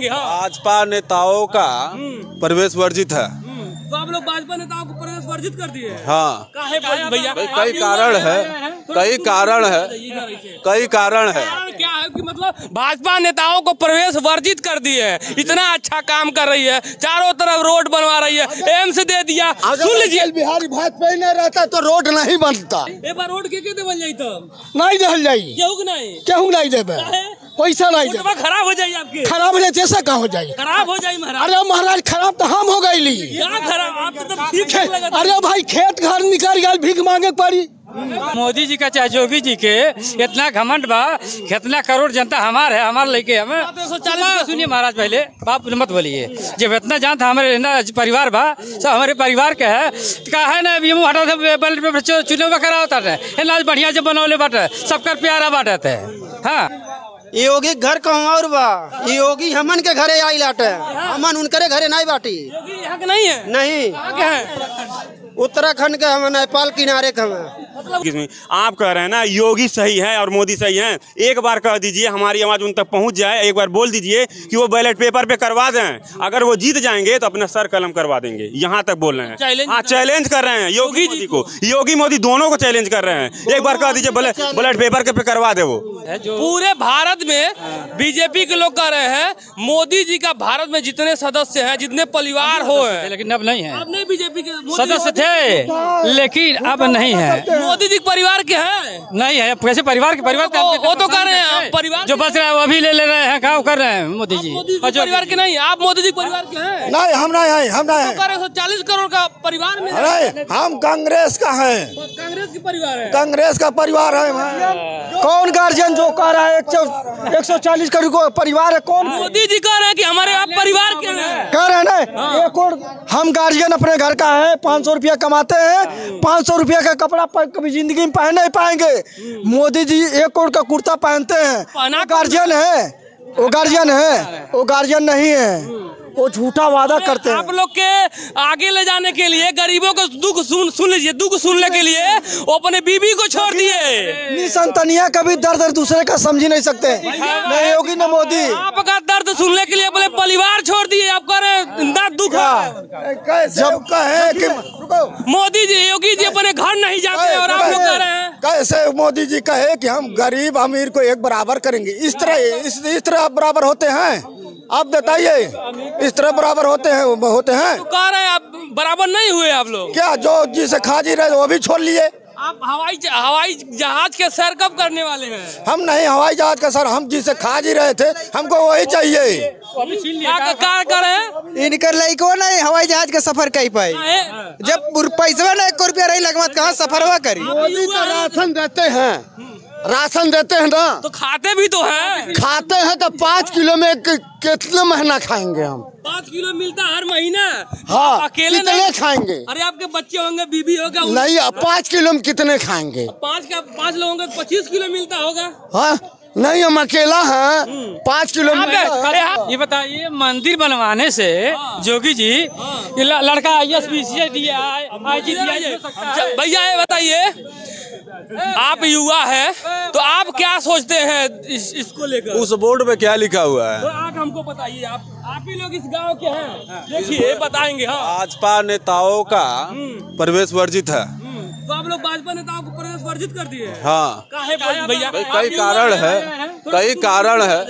बताएंगे। हाँ, भाजपा नेताओं का प्रवेश वर्जित है। तो आप लोग भाजपा नेताओं को प्रवेश वर्जित कर दिए। हाँ, काहे भैया? कई कारण है, कई कारण है, कई कारण है। क्या है कि मतलब भाजपा नेताओं को प्रवेश वर्जित कर दिए है। इतना अच्छा काम कर रही है, चारों तरफ रोड बनवा रही है, एम्स दे दिया। सुन लीजिए, बिहारी भाजपा ही नहीं रहता तो रोड नहीं बनता। एक बार रोड के बन जाई तो नहीं दहल जाई, केहू नहीं देवे, पैसा नहीं दे, खराब हो जाए आपके। खराब हो जाए जैसा कहाँ हो जाए, खराब हो जाए महाराज। अरे महाराज खराब तो हम हो गई। क्या खराब? आप तो ठीक लगा। अरे भाई खेत घर निकल गया, भीख मांगे पड़ी। मोदी जी का चाहे योगी जी के इतना घमंड बा, कितना करोड़ जनता हमारे है, हमारे लेके हमें। सुनिए महाराज, पहले बाप मत बोलिए। जब इतना जानता हमारे ना परिवार बा, सब हमारे परिवार के है, कहा है ना अभी हटा चुनाव करा होता है ना, बढ़िया जब बनौले बाटे, सबका प्यारा बाटे है। हाँ, योगी घर कहूँ और बा, योगी हमन के घरे आई लाटे, हमन उनके घरे नहीं बाटी। योगी यहाँ के नहीं है? नहीं, उत्तराखंड के हम, नेपाल किनारे के हम। आप कह रहे हैं ना योगी सही है और मोदी सही है, एक बार कह दीजिए, हमारी आवाज उन तक पहुंच जाए। एक बार बोल दीजिए कि वो बैलेट पेपर पे करवा दें, अगर वो जीत जाएंगे तो अपना सर कलम करवा देंगे। यहाँ तक बोल रहे हैं। हाँ, चैलेंज कर रहे हैं योगी जी को, योगी मोदी दोनों को चैलेंज कर रहे हैं। एक बार कह दीजिए बैलेट पेपर पे करवा दे वो। पूरे भारत में बीजेपी के लोग कह रहे हैं मोदी जी का भारत में जितने सदस्य हैं, जितने परिवार हो हैं, लेकिन अब नहीं है। अब नहीं बीजेपी के सदस्य थे, लेकिन अब नहीं है। मोदी जी परिवार के हैं? नहीं है। कैसे परिवार के? परिवार वो तो कर रहे हैं, परिवार जो बच रहा है वो अभी ले रहे हैं, क्या कर रहे हैं मोदी जी? परिवार के नहीं, आप मोदी जी परिवार के हैं? नहीं, हम नहीं है, हम नहीं है। 140 करोड़ का परिवार में। अरे हम कांग्रेस का है, कांग्रेस की परिवार है, कांग्रेस का परिवार है। कौन गार्जियन जो कह रहा है 140 करोड़ को परिवार है? कौन? मोदी जी कह रहे हैं कि हमारे आप परिवार के हैं, कह रहे हैं ना। एक और हम गार्जियन अपने घर का है, 500 रुपया कमाते हैं, 500 रुपया का कपड़ा कभी जिंदगी में पहन नहीं पाएंगे। मोदी जी 1 करोड़ का कुर्ता पहनते हैं। गार्जियन है, वो गार्जियन है, वो गार्जियन नहीं है, वो झूठा वादा करते हैं। आप लोग के आगे ले जाने के लिए, गरीबों को दुख सुन लीजिए, दुख सुनने के लिए वो अपने बीबी को छोड़ दिए। निसंतानिया कभी दर्द दूसरे का समझ नहीं सकते, नहीं योगी न मोदी। आपका दर्द सुनने के लिए अपने परिवार छोड़ दिए। आप कह रहे हैं दुख जब कहे कि मोदी जी, योगी जी अपने घर नहीं जाते और आप लोग कह रहे हैं कैसे मोदी जी कहे कि हम गरीब अमीर को एक बराबर करेंगे। इस तरह बराबर होते हैं? आप बताइए, इस तरह बराबर होते हैं? तो कह रहे हैं आप बराबर नहीं हुए। आप लोग क्या जो जिसे खाजी रहे वो भी छोड़ लिए? आप हवाई जहाज के सैर कब करने वाले हैं? हम नहीं हवाई जहाज का सर, हम जिसे खाजी रहे थे, हमको वही चाहिए। क्या करें? इनकर लइको नहीं हवाई जहाज का सफर कर पाए, जब पैसा नहीं 1 रुपया रही लगमत कहाँ सफरवा करी। मोदी तो राशन देते हैं, राशन देते हैं ना, तो खाते भी तो हैं। खाते हैं तो 5 किलो में कितना महीना खाएंगे हम? 5 किलो मिलता हर महीना। हाँ, अकेले कितने नहीं खाएंगे? अरे आपके बच्चे होंगे, बीबी होगा। नहीं, 5 किलो में कितने खाएंगे? 5 लोगों को 25 किलो मिलता होगा। हाँ, नहीं हम अकेला हैं, 5 किलो में। ये बताइए, मंदिर बनवाने से योगी जी लड़का IAS BCS दिया, भैया ये बताइए, आप युवा है तो आप क्या सोचते हैं इसको लेकर? उस बोर्ड पे क्या लिखा हुआ है? तो आप हमको बताइए, आप ही लोग इस गांव के हैं, देखिए बताएंगे। हाँ, भाजपा नेताओं का प्रवेश वर्जित है। तो आप लोग भाजपा नेताओं को प्रवेश वर्जित कर दिए? हाँ, काहे भैया? कई कारण है, कई कारण है,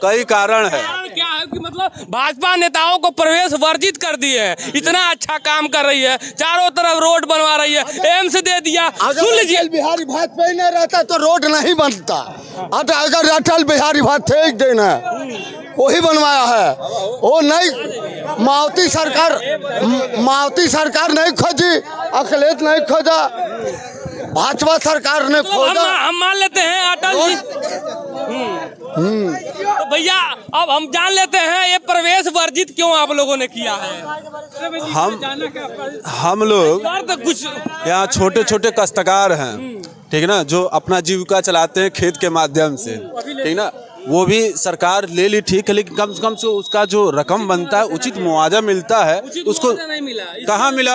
कई कारण है। क्या है कि मतलब भाजपा नेताओं को प्रवेश वर्जित कर दिए है। इतना अच्छा काम कर रही है, चारों तरफ रोड बनवा रही है, एम्स दे दिया। सुन लीजिए, बिहारी भाजपा ही नहीं रहता तो रोड नहीं बनता। अगर अटल बिहारी वाजपेयी देना वही बनवाया है, वो नहीं। मावती सरकार नहीं खोजी, अखिलेश नहीं खोजा, भाजपा सरकार ने खोजा। हम मान लेते हैं अटल जी। तो भैया अब हम जान लेते हैं ये प्रवेश वर्जित क्यों आप लोगों ने किया है। हम लोग तो कुछ यहाँ छोटे छोटे काश्तकार हैं, ठीक है ना, जो अपना जीविका चलाते हैं खेत के माध्यम से, ठीक ना। वो भी सरकार ले ली, ठीक है, लेकिन कम से उसका जो रकम बनता है, उचित मुआवजा मिलता है, उसको कहाँ मिला?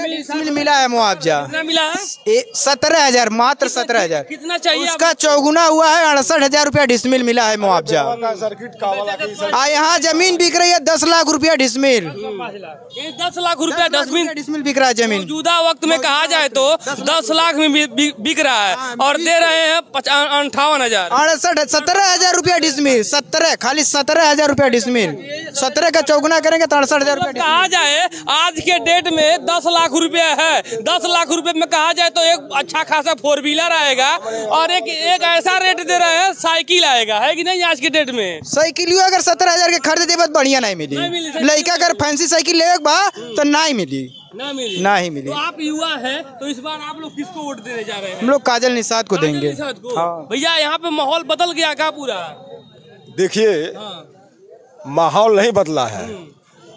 डिसमिल मिला है मुआवजा, मिला है 17,000, मात्र 17,000। कितना चाहिए? उसका चौगुना हुआ है, 68,000 रुपया डिसमिल मिला है मुआवजा। यहाँ जमीन बिक रही है 10 लाख रुपया डिसमिल। 10 लाख रुपया डिसमिल बिक रहा है जमीन। मौजूदा वक्त में कहा जाए तो 10 लाख में बिक रहा है और दे रहे हैं 58,000। 17,000 रुपया डिसमिल, 17, खाली 17,000 रुपया डिसमिल। 17 का चौगुना करेंगे तो 68,000 रुपया। कहा जाए आज के डेट में 10 लाख रुपया है, 10 लाख रुपए में कहा जाए तो एक अच्छा खासा 4 व्हीलर आएगा और एक ऐसा रेट दे रहे हैं साइकिल आएगा, है कि नहीं? आज के डेट में साइकिल अगर 17,000 के खर्च देबत बढ़िया नहीं मिली। लड़का अगर फैंसी साइकिल ले तो नहीं मिली, नहीं मिली। तो आप युवा है तो इस बार आप लोग किसको वोट देने जा रहे हैं? हम लोग काजल निषाद को देंगे। भैया यहाँ पे माहौल बदल गया क्या पूरा? देखिए, माहौल नहीं बदला है,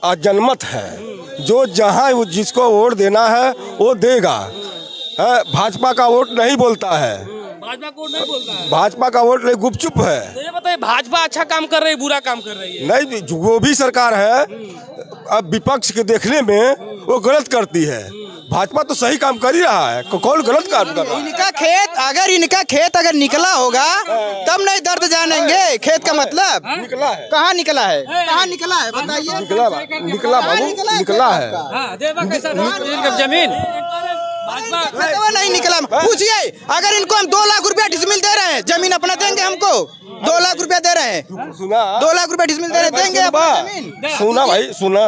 अजनमत है। जो जहाँ जिसको वोट देना है वो देगा। भाजपा का वोट नहीं बोलता है, भाजपा को नहीं बोलता है, भाजपा का वोट गुपचुप है। तो ये बताइए, भाजपा अच्छा काम कर रही है बुरा काम कर रही है? नहीं, वो भी सरकार है, अब विपक्ष के देखने में वो गलत करती है। भाजपा तो सही काम कर ही रहा है, कौन गलत काम कर रहा है? इनका खेत अगर निकला होगा तब नहीं दर्द जानेंगे। खेत का मतलब निकला है, कहाँ निकला है, कहाँ निकला है बताइए? निकला बाबू, निकला है जमीन नहीं निकला। पूछिए, अगर इनको हम 2 लाख रुपया डिसमिल दे रहे हैं, जमीन अपना देंगे? हमको 2 लाख रुपया दे रहे हैं, सुना 2 लाख रुपया डिसमिल दे रहे देंगे? सुना भाई, सुना।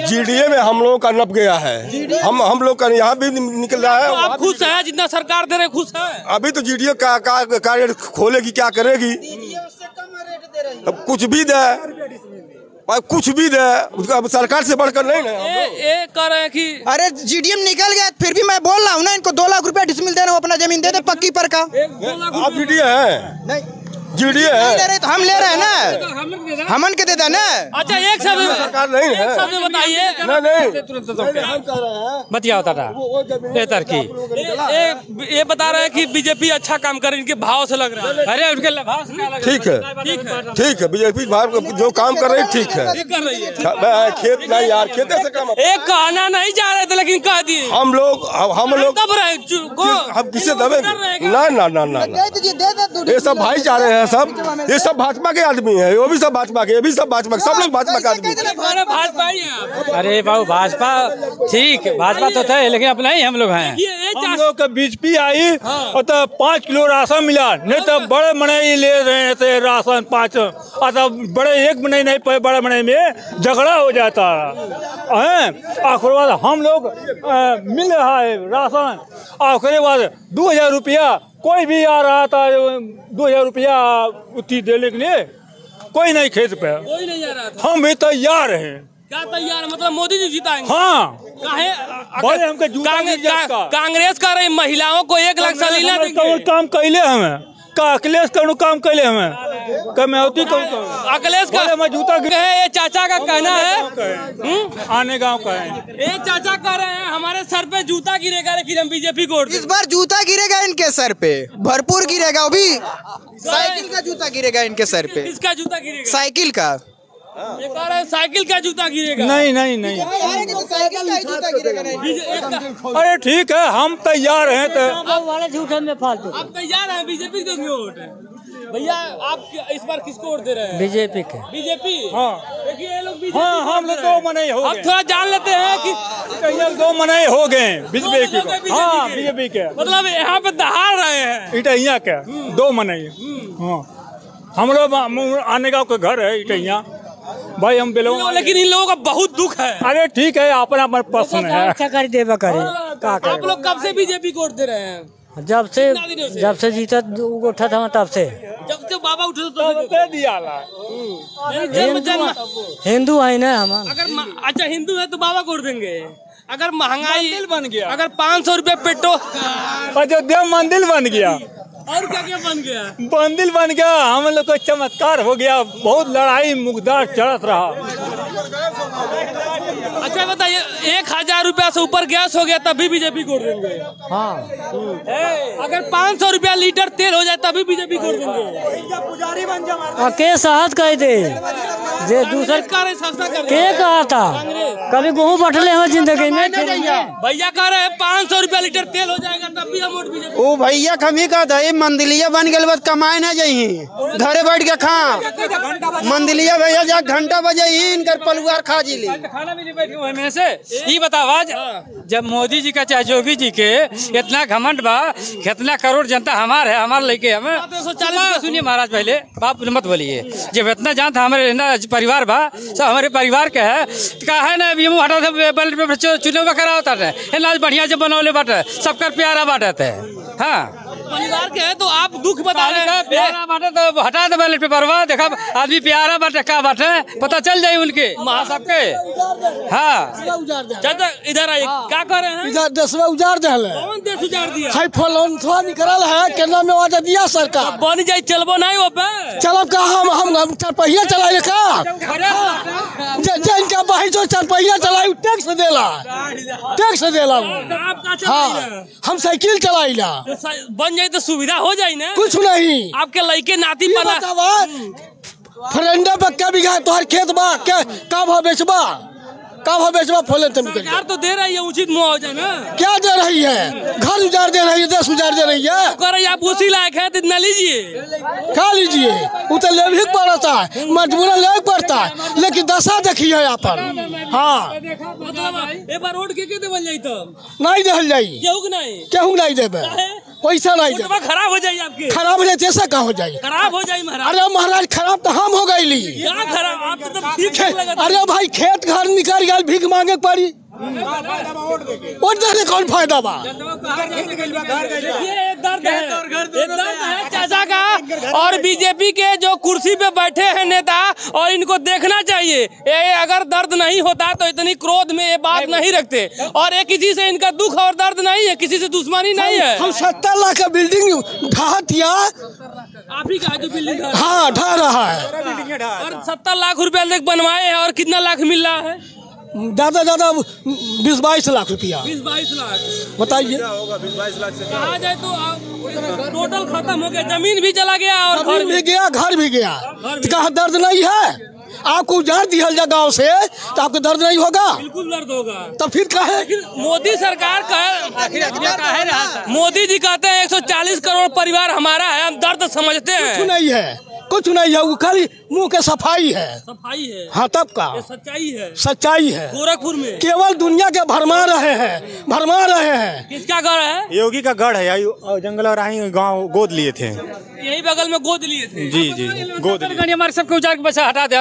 जीडीए में हम लोगों का नप गया है, हम लोग का यहाँ भी निकल रहा है। आप खुश है जितना सरकार दे रहे, खुश है? अभी तो जीडीए का रेट खोलेगी, क्या करेगी? अब कुछ भी दे, कुछ भी दे, उसका सरकार से बढ़कर नहीं ना। ये कह रहे हैं कि अरे जीडीएम निकल गया, फिर भी मैं बोल रहा हूँ ना, इनको 2 लाख रुपया डिसमिल दे रहा हूँ, अपना जमीन दे दे पक्की पर का। आप जीडीए है? नहीं, जीडीए है तो हम ले रहे हैं ना, हमन के देता ना। अच्छा, एक शब्द सरकार नहीं है, बताइए। नहीं बतिया होता था ये बता रहे हैं कि बीजेपी अच्छा काम कर रही है, इनके भाव से लग रहा है। अरे उनके भाव से ठीक है, ठीक है, बीजेपी जो काम कर रही है ठीक है, कर रही है। खेत नहीं यार, खेते से काम। एक कहना नहीं जा रहे थे लेकिन कह दिए। हम लोग दब रहे, हम किसे दबेंगे? ना ना ना ना, ये सब भाईचारे हैं, सब ये सब भाजपा के आदमी है, वो भी सब भाजपा के, ये भी सब भाजपा, सब लोग भाजपा के आदमी। भाजपा ही है। अरे बाबू, भाजपा ठीक, भाजपा तो थे लेकिन अपना ही हम लोग हैं। हम लोग का बीजेपी आई और तो 5 किलो राशन मिला, नहीं तो बड़े मनाई ले रहे थे राशन 5, और तो बड़े एक मनाई नहीं पाए, बड़े मनाई में झगड़ा हो जाता है। आखिर बाद हम लोग मिल रहा है राशन, आखिर बाद 2,000 रुपया कोई भी आ रहा था, 2,000 रुपया उठी देने के लिए कोई नहीं खेत पे, कोई नहीं आ रहा था। हम भी तैयार हैं। क्या तैयार? मतलब मोदी जी जीताएंगे? हाँ, कांग्रेस कर रही महिलाओं को 1 लाख सलीना काम कैले हमें, अखिलेश काम कैले हमें, कमौती अखिलेश का जूता है। ये चाचा का कहना है, आने गांव का है, ये चाचा कह रहे हैं हमारे सर पे जूता गिरेगा लेकिन हम बीजेपी को। इस बार जूता गिरेगा इनके सर पे, भरपूर गिरेगा, वो भी साइकिल का जूता गिरेगा इनके सर पे। किसका जूता गिरेगा? साइकिल का। ये कह रहे हैं साइकिल का जूता गिरेगा। नहीं, अरे ठीक है, हम तैयार हैं। वाले झूठे में फालतू। आप तैयार हैं? बीजेपी को देंगे वोट? भैया आप इस बार किसको वोट दे रहे हैं? बीजेपी के। बीजेपी? हाँ, देखिए ये लोग बीजेपी। हाँ, हम लोग 2 मनाई हो गए। अब थोड़ा जान लेते हैं कि 2 मनाई हो गए बीजेपी के। हाँ, बीजेपी के, मतलब यहाँ पे दहाड़ रहे हैं इटैया के 2 मनाई। हाँ, हम लोग आने गाँव के घर है इटैया भाई, हम बिलोंग, लेकिन इन लोगों का बहुत दुख है। अरे ठीक है, अपना पसंद है। आप लोग कब से बीजेपी को वोट दे रहे हैं? जब से जीता उठा था तब से। जब से बाबा उठे तो दिया हिंदू है ना हम। अगर अच्छा हिंदू है तो बाबा को वोट देंगे। अगर महंगाई बन गया, अगर 500 रुपए पेट्रोल, अयोध्या मंदिर बन गया, और क्या क्या बन गया? मंदिर बन गया, हम लोग को चमत्कार हो गया, बहुत लड़ाई मुगदार चढ़त रहा। अच्छा बताइए, 1000 रुपया से ऊपर गैस हो गया तभी बीजेपी को देंगे। हाँ अगर 500 रुपया लीटर तेल हो जाए तभी बीजेपी को देंगे। के साहत कह दे जे दूसर सस्ता कर के कहा था कभी गेहूँ बटले हैं जिंदगी में। भैया कह रहे हैं 500 रुपया लीटर तेल हो जाएगा तब भी हम वोट बीजेपी। ओ भैया कमी का था मंदिलिया बन गए बस कमाए ना जाही घरे बैठ के खा मंदिलिया भैया जा घंटा बजे ही इनकर पलुआर खा जी ली खाना भी नहीं बैठे हुए में से ये बताओ आज जब मोदी जी का चाहे योगी जी के इतना घमंड बा कितना करोड़ जनता हमार है हमार लेके हमें सुनिए महाराज पहले बाप मत बोलिए जब इतना जानता हमारे ना परिवार बा सब हमारे परिवार के है कहा है ना अभी हटा बैलेट पेपर चुनाव करा होता है ना बढ़िया जब बनौले बाटे सबका प्यारा बांटते है। हाँ परिवार के है तो आप दुख बता रहे हैं। प्यारा बाटे तो हटा दे बैलेट पेपर देखा आदमी प्यारा बाटे का बाटे पता चल जाये उनके सबके। हाँ चाचा इधर आइए क्या कर रहे हैं? इधर देशवा उजाड़ दे कौन देश उजाड़ दिया? हाई फलोन्सवा निकल है केंद्र में वादा दिया सरकार बन जाए चलबो नहीं वो पे चलब का हम चरपहिया चलाए का जिनका भाई जो चरपहिया चलाए टैक्स देला हाँ हम साइकिल चलाइला बन जाए तो सुविधा हो जाए ना। कुछ नहीं आपके लड़के नाती पला फ्रेंडा पक्का बिघा तोहर खेत बा क्या का भाव बेचबा फले तुम सरकार तो दे रही है उचित मुआवजा ना। क्या दे रही है? घर उजाड़ दे रही है, देश उजाड़ दे रही है। तो आप उसी लायक है तो इतना लीजिए खा लीजिए वो तो ले भी पड़ता है मजबूरन ले पड़ता है लेकिन दशा देखिए यहाँ पर। हाँ एक बार रोड के देवल जाई तो नहीं देल जाई केहू नहीं देवे वैसा नहीं देवे खराब हो जाए आपके खराब हो जाए जैसा का हो जाए खराब हो जाए महाराज। अरे महाराज खराब तो हम हो गई खराब आप तो ठीक अरे भाई खेत घर निकल गया भीख मांगे पड़ी वोट देने कौन फायदा बा? ये दर्द है चाचा का। और बीजेपी के जो कुर्सी पे बैठे हैं नेता और इनको देखना चाहिए ये अगर दर्द नहीं होता तो इतनी क्रोध में ये बात नहीं रखते। और ये किसी से इनका दुख और दर्द नहीं है किसी से दुश्मनी नहीं है। हम 70 लाख का बिल्डिंग ढा दिया आप ही का जो बिल्डिंग हाँ ढा रहा है और 70 लाख रुपया बनवाए हैं और कितना लाख मिल रहा है? ज्यादा 20-22 लाख रुपया 20-22 लाख बताइए कहा जाए तो टोटल खत्म हो गया जमीन भी चला गया और घर भी गया तो कहा दर्द नहीं है? आपको उजाड़ दिया जा गाँव से तो आपको दर्द नहीं होगा? बिल्कुल दर्द होगा। तो फिर कहे मोदी सरकार मोदी जी कहते हैं 140 करोड़ परिवार हमारा है हम दर्द समझते हैं। कुछ नहीं है वो खाली मुंह के सफाई है हाँ तब का सच्चाई है गोरखपुर में केवल दुनिया के भरमा रहे हैं किसका गढ़ है? योगी का गढ़ है जंगल और गाँव गोद लिए थे यही बगल में गोद लिए थे जी गोद हमारे सबके उजाड़ के बचा हटा दे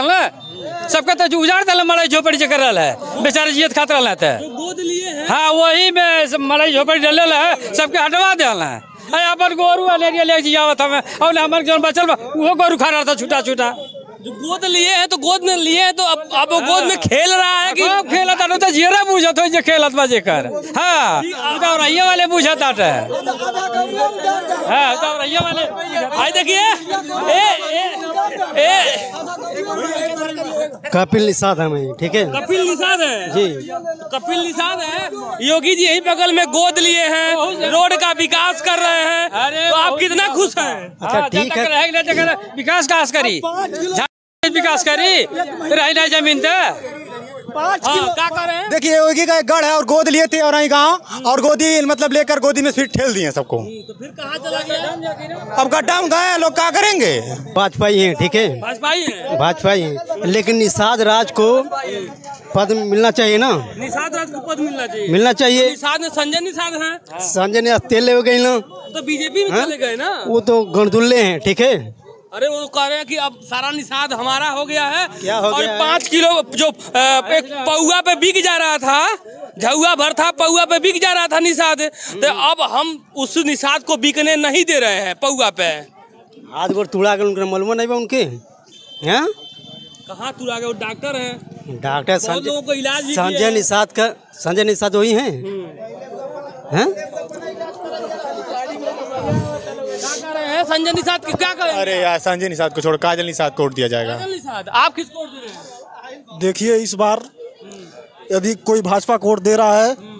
सबके तो उजाड़ दे मड़ई झोपड़ी चकर रहा है बेचारे जियत खात रहा है गोद लिए है हाँ वही में मड़ई झोपड़ी डले है सबके हटवा दे अपन गोरू अलेरिया ले जावत हमें और हमारे जो बचल वो गोरू खा रहा था छूटा जो गोद लिए हैं तो गोद में लिए हैं तो अब वो गोद में खेल रहा है कि खेलत तो जीरा पूछत हो खेलत बजे कर हाँ रैया वाले पूछत हाँ रैया वाले भाई देखिए कपिल निषाद है मैं ठीक है कपिल निषाद है जी कपिल निषाद है योगी जी यही बगल में गोद लिए हैं रोड का विकास कर रहे हैं तो आप कितना खुश हैं? अच्छा ठीक है विकास कास करी विकास करी रही जमीन तो क्या कर रहे हैं? देखिए योगी का एक गढ़ है और गोद लिए थे और गाँव और गोदी मतलब लेकर गोदी में फिर ठेल दिए सबको। तो फिर कहाँ चला गया? अब गड्ढा में गए लोग क्या करेंगे? भाजपाई है ठीक है भाजपाई है लेकिन निषाद राज को पद मिलना चाहिए ना निषाद राज को पद मिलना चाहिए निषाद ने संजय निषाद है तेल ले गई ना तो बीजेपी में चले गए ना वो तो गणदुल्ले हैं ठीक है। अरे वो कह रहे हैं कि अब सारा निषाद हमारा हो गया है क्या हो और गया 5 किलो जो एक पौआ पे बिक जा रहा था झुआ भर था पौआ पे बिक जा रहा था निषाद तो अब हम उस निषाद को बिकने नहीं दे रहे हैं पौआ पे हाथ गोड़ तुड़ा कर उनका मालूम नहीं बा उनके हैं कहाँ तुड़ा गए? वो डॉक्टर हैं डॉक्टर लोगों को इलाज संजय निषाद वही हैं संजय निषाद क्या करें? अरे यार संजय निषाद को छोड़ काजल निषाद को वोट दिया जाएगा। काजल निषाद आप किसको वोट दे रहे हैं? देखिए इस बार यदि कोई भाजपा को वोट दे रहा है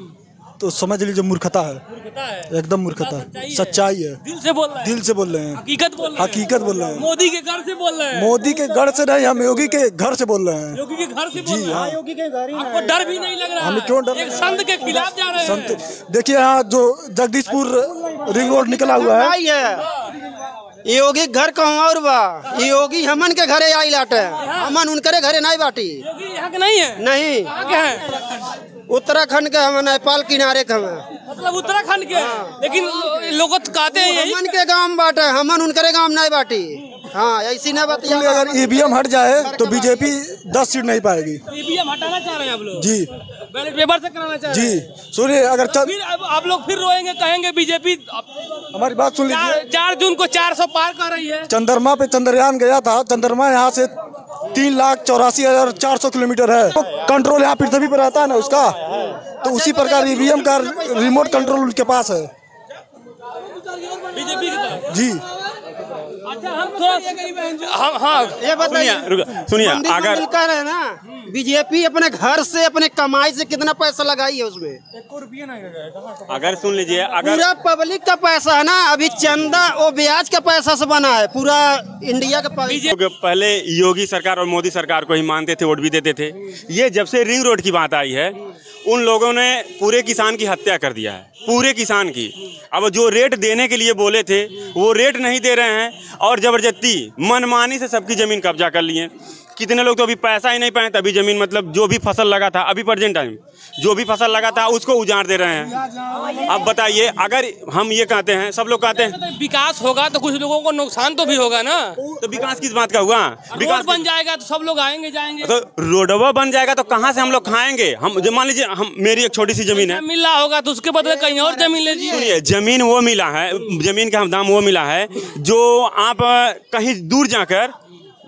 तो समझ लीजिए मूर्खता है, एकदम मूर्खता है, सच्चाई है। दिल से बोल रहे हैं, दिल से बोल रहे हैं, हकीकत बोल रहे हैं, हकीकत बोल रहे हैं। मोदी के घर से बोल रहे हैं, मोदी के घर से नहीं, हम योगी के घर से बोल रहे हैं। योगी के घर से बोल रहे हैं। हाँ। योगी के घर ही आपको डर भी नहीं लग रहा? हमें क्यों डर? एक संत के खिलाफ जा रहे हैं। देखिए यहाँ जो जगदीशपुर रिंग रोड निकला हुआ है, योगी घर कहूँ और बा, योगी हमन के घरे आई लाटे, हमन उनके घरे नहीं बाटी। योगी यहाँ के नहीं है? नहीं, कहाँ के हैं? उत्तराखंड के हम नेपाल किनारे के हम, मतलब उत्तराखंड के। लेकिन लोग तो कहते हैं हमन के गांव बाटे, हमन उनके गांव नहीं बाटी। हाँ, ऐसी न बात। अगर ईवीएम हट जाए तो बीजेपी 10 सीट नहीं पाएगी। ईवीएम हटाना चाह रहे हैं आप लोग? जी, बैलेट पेपर से कराना चाह रहे हैं? जी सुनिए, अगर फिर आप लोग फिर रोएंगे, कहेंगे बीजेपी। हमारी बात सुन लीजिए। 4 जून को 400 पार कर रही है। चंद्रमा पे चंद्रयान गया था। चंद्रमा यहाँ से 3,84,400 किलोमीटर है। तो कंट्रोल यहाँ पृथ्वी पर रहता है ना उसका, तो उसी प्रकार ईवीएम का रिमोट कंट्रोल उनके पास है, बीजेपी के पास। जी। अच्छा, हम थोड़ा हाँ ये बताइए, सुनिए, अगर मिलकर है ना, बीजेपी अपने घर से अपने कमाई से कितना पैसा लगाई है उसमें? अगर सुन लीजिए, अगर पूरा पब्लिक का पैसा है ना, अभी चंदा वो ब्याज का पैसा से बना है पूरा इंडिया का। पहले योगी सरकार और मोदी सरकार को ही मानते थे, वोट भी देते थे। ये जब से रिंग रोड की बात आई है, उन लोगों ने पूरे किसान की हत्या कर दिया है, पूरे किसान की। अब जो रेट देने के लिए बोले थे वो रेट नहीं दे रहे हैं, और जबरदस्ती मनमानी से सबकी जमीन कब्जा कर लिए। कितने लोग तो अभी पैसा ही नहीं पाए, तभी जमीन, मतलब जो भी फसल लगा था अभी प्रेजेंट टाइम जो भी फसल लगा था उसको उजाड़ दे रहे हैं। अब बताइए, अगर हम ये कहते हैं, सब लोग कहते हैं विकास होगा तो कुछ लोगों को नुकसान तो भी होगा ना। तो विकास किस बात का हुआ? विकास बन जाएगा तो सब लोग आएंगे जाएंगे। तो रोडवा बन जाएगा तो कहाँ से हम लोग खाएंगे? हम मान लीजिए, हम मेरी एक छोटी सी जमीन है, मिला होगा तो उसके बदले कहीं और जमीन ले लीजिए। सुनिए, जमीन वो मिला है, जमीन का दाम वो मिला है जो आप कहीं दूर जाकर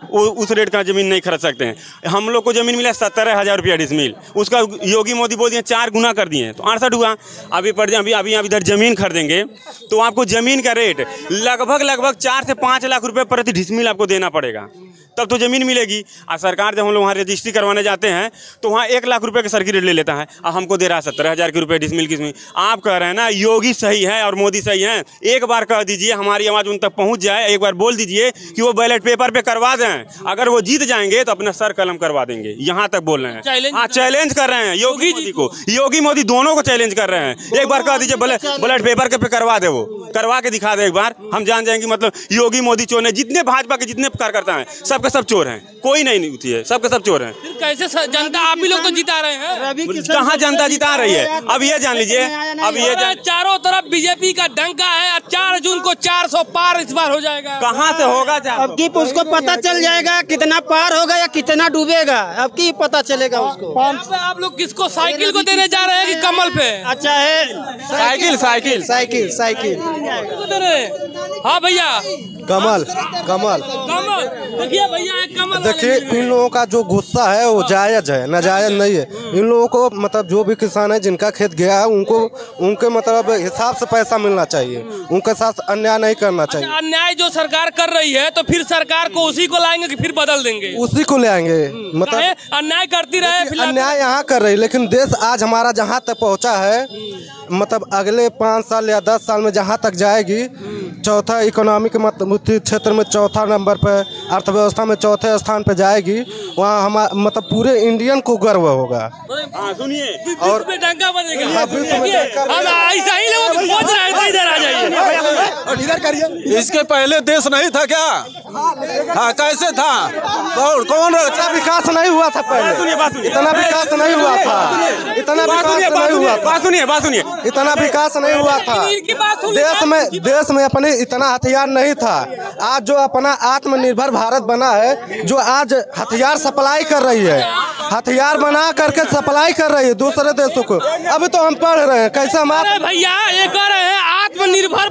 उस रेट का जमीन नहीं खरीद सकते हैं। हम लोग को जमीन मिला 17,000 रुपया डिसमिल, उसका योगी मोदी बोल दिए 4 गुना कर दिए, तो 68 हुआ। अभी आप इधर जमीन खरीदेंगे तो आपको जमीन का रेट लगभग 4 से 5 लाख रुपए प्रति डिसमिल आपको देना पड़ेगा, तब तो जमीन मिलेगी। और सरकार जब हम लोग वहाँ रजिस्ट्री करवाने जाते हैं तो वहाँ 1 लाख रुपए का सर्किट रेट ले लेता है, और हमको दे रहा है 17,000 के रुपए डिसमिल किसमिल। आप कह रहे हैं ना योगी सही है और मोदी सही है, एक बार कह दीजिए, हमारी आवाज़ उन तक पहुँच जाए, एक बार बोल दीजिए कि वो बैलेट पेपर पे करवा दें, अगर वो जीत जाएंगे तो अपना सर कलम करवा देंगे। यहाँ तक बोल रहे हैं, हाँ चैलेंज कर रहे हैं योगी मोदी को, योगी मोदी दोनों को चैलेंज कर रहे हैं। एक बार कह दीजिए बैलेट पेपर पे करवा दे, वो करवा के दिखा दे एक बार, हम जान जाएंगे मतलब योगी मोदी चोर है। जितने भाजपा के जितने कार्यकर्ता हैं सबके सब चोर हैं, कोई नहीं होती है, सबके सब चोर हैं। कैसे जनता, आप ही लोग तो जिता रहे हैं। कहाँ जनता जिता रही है? अब ये जान लीजिए, अब ये चारों तरफ बीजेपी का डंका है, 4 जून को 400 पार इस बार हो जाएगा। कहाँ से होगा? अब की उसको पता चल जाएगा कितना पार होगा या कितना डूबेगा, अब की पता चलेगा उसको। आप लोग किसको साइकिल को देने जा रहे हैं कि कमल पे? अच्छा है, साइकिल साइकिल साइकिल साइकिल हाँ भैया, कमल कमल देखिए भैया, एक कमल। देखिए, इन लोगों का जो गुस्सा है वो जायज है, नाजायज नहीं है। इन लोगों को मतलब जो भी किसान है जिनका खेत गया है उनको उनके मतलब हिसाब से पैसा मिलना चाहिए, उनके साथ अन्याय नहीं करना चाहिए। अन्याय जो सरकार कर रही है तो फिर सरकार को उसी को लाएंगे कि फिर बदल देंगे? उसी को ले आएंगे, मतलब अन्याय करती रहे। अन्याय यहाँ कर रही, लेकिन देश आज हमारा जहाँ तक पहुँचा है, मतलब अगले 5 साल या 10 साल में जहाँ तक जाएगी, चौथा इकोनॉमिक क्षेत्र में 4था नंबर पर, अर्थव्यवस्था में 4थे स्थान पर जाएगी, वहाँ हमारा मतलब पूरे इंडियन को गर्व होगा। सुनिए, और डंका बनेगा। ऐसा ही लोग पहुंच रहे हैं, इधर आ जाइए, इधर करिए। इसके पहले देश नहीं था क्या? हाँ, कैसे था? कौन इतना विकास नहीं हुआ था पहले, इतना विकास नहीं हुआ था, इतना विकास नहीं हुआ था, सुनिए, इतना विकास नहीं हुआ था देश में अपने इतना हथियार नहीं था। आज जो अपना आत्मनिर्भर भारत बना है, जो आज हथियार सप्लाई कर रही है, हथियार बना करके सप्लाई कर रही है दूसरे देशों को। अभी तो हम पढ़ रहे हैं कैसे हम भैया ये कह रहे हैं आत्मनिर्भर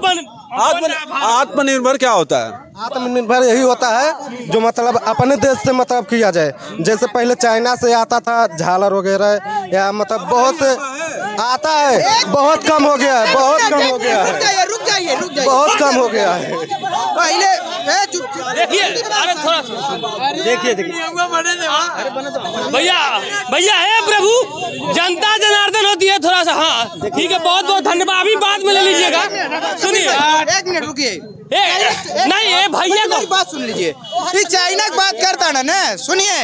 आत्मनिर्भर क्या होता है? आत्मनिर्भर यही होता है जो मतलब अपने देश से मतलब किया जाए। जैसे पहले चाइना से आता था झालर वगैरह, या मतलब बहुत से आता है, बहुत कम हो गया है, बहुत कम हो गया है, रुक जाइए बहुत कम हो गया है। देखिए, अरे थोड़ा देखिए भैया भैया है प्रभु, जनता जनार्दन होती है थोड़ा सा। हाँ ठीक है, बहुत बहुत धन्यवाद। अभी बाद में ले लीजिएगा। सुनिए 1 मिनट रुकिए। नहीं ये भैया को बात सुन लीजिए। ये चाइना की बात करता ना सुनिए,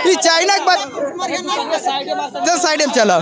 ये चाइना की बात साइड में चला।